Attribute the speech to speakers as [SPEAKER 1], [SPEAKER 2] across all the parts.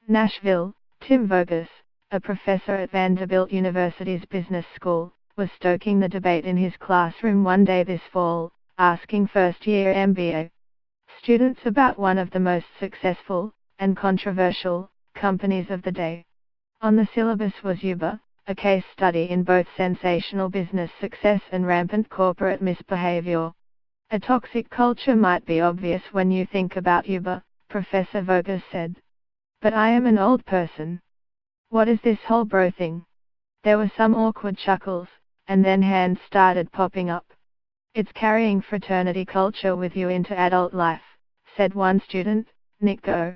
[SPEAKER 1] Nashville, Tim Voges, a professor at Vanderbilt University's business school, was stoking the debate in his classroom one day this fall, asking first-year MBA students about one of the most successful and controversial companies of the day. On the syllabus was Uber, a case study in both sensational business success and rampant corporate misbehavior. A toxic culture might be obvious when you think about Uber, Professor Voges said. But I am an old person. What is this whole bro thing? There were some awkward chuckles, and then hands started popping up. It's carrying fraternity culture with you into adult life, said one student, Nick Go.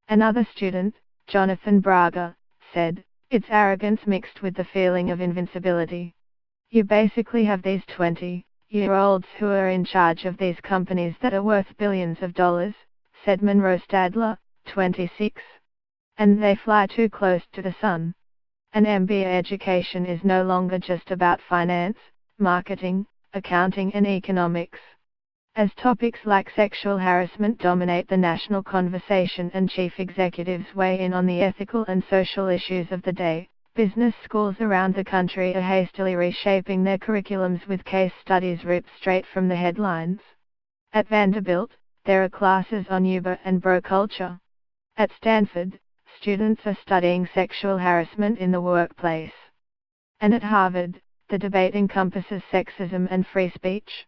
[SPEAKER 1] Another student, Jonathan Braga, said, it's arrogance mixed with the feeling of invincibility. You basically have these 20-year-olds who are in charge of these companies that are worth billions of dollars, said Monroe Stadler, 26. And they fly too close to the sun. An MBA education is no longer just about finance, marketing, accounting and economics. As topics like sexual harassment dominate the national conversation and chief executives weigh in on the ethical and social issues of the day, business schools around the country are hastily reshaping their curriculums with case studies ripped straight from the headlines. At Vanderbilt, there are classes on Uber and bro culture. At Stanford, students are studying sexual harassment in the workplace. And at Harvard, the debate encompasses sexism and free speech.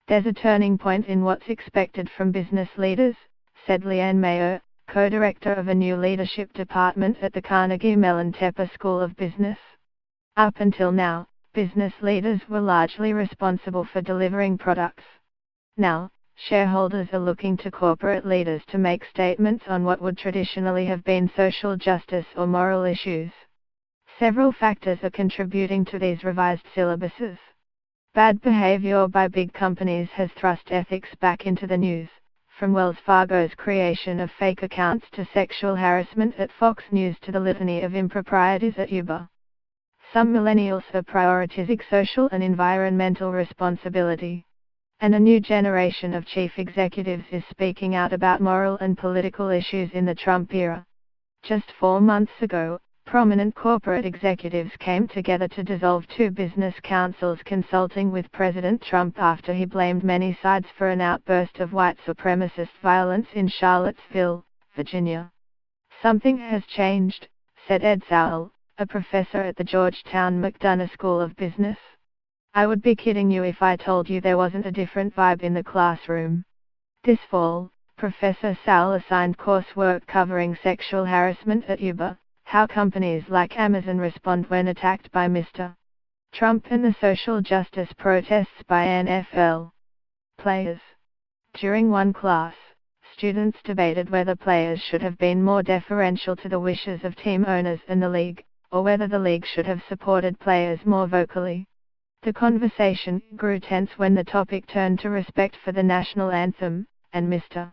[SPEAKER 1] There's a turning point in what's expected from business leaders, said Leanne Mayer, co-director of a new leadership department at the Carnegie Mellon Tepper School of Business. Up until now, business leaders were largely responsible for delivering products. Now, shareholders are looking to corporate leaders to make statements on what would traditionally have been social justice or moral issues. Several factors are contributing to these revised syllabuses. Bad behavior by big companies has thrust ethics back into the news, from Wells Fargo's creation of fake accounts to sexual harassment at Fox News to the litany of improprieties at Uber. Some millennials are prioritizing social and environmental responsibility. And a new generation of chief executives is speaking out about moral and political issues in the Trump era. Just 4 months ago, prominent corporate executives came together to dissolve 2 business councils consulting with President Trump after he blamed many sides for an outburst of white supremacist violence in Charlottesville, Virginia. Something has changed, said Ed Sowell, a professor at the Georgetown McDonough School of Business. I would be kidding you if I told you there wasn't a different vibe in the classroom. This fall, Professor Sowell assigned coursework covering sexual harassment at Uber, how companies like Amazon respond when attacked by Mr. Trump and the social justice protests by N.F.L. players. During one class, students debated whether players should have been more deferential to the wishes of team owners and the league, or whether the league should have supported players more vocally. The conversation grew tense when the topic turned to respect for the national anthem, and Mr.